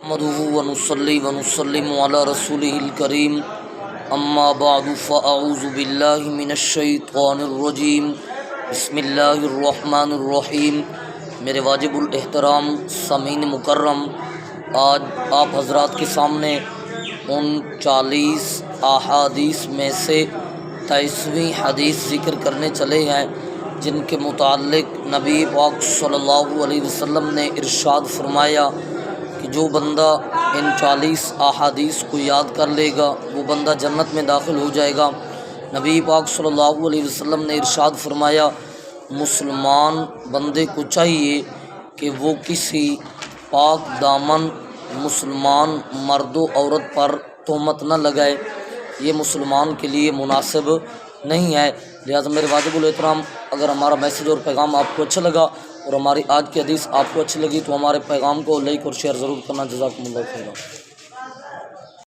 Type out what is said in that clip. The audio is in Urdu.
نحمده ونصلي ونسلم على رسوله الكريم اما بعد فاعوذ بالله من الشیطان الرجیم بسم اللہ الرحمن الرحیم۔ میرے واجب الاحترام سامعین مکرم، آج آپ حضرات کے سامنے ان 40 احادیث میں سے 23ویں حدیث ذکر کرنے چلے ہیں جن کے متعلق نبی پاک صلی اللہ علیہ وسلم نے ارشاد فرمایا کہ جو بندہ ان 40 احادیث کو یاد کر لے گا وہ بندہ جنت میں داخل ہو جائے گا۔ نبی پاک صلی اللہ علیہ وسلم نے ارشاد فرمایا، مسلمان بندے کو چاہیے کہ وہ کسی پاک دامن مسلمان مرد و عورت پر تہمت نہ لگائے، یہ مسلمان کے لیے مناسب نہیں ہے۔ لہٰذا میرے واجب الاحترام، اگر ہمارا میسیج اور پیغام آپ کو اچھا لگا اور ہماری آج کی حدیث آپ کو اچھی لگی تو ہمارے پیغام کو لائک اور شیئر ضرور کرنا۔ جزاکم اللہ خیرا۔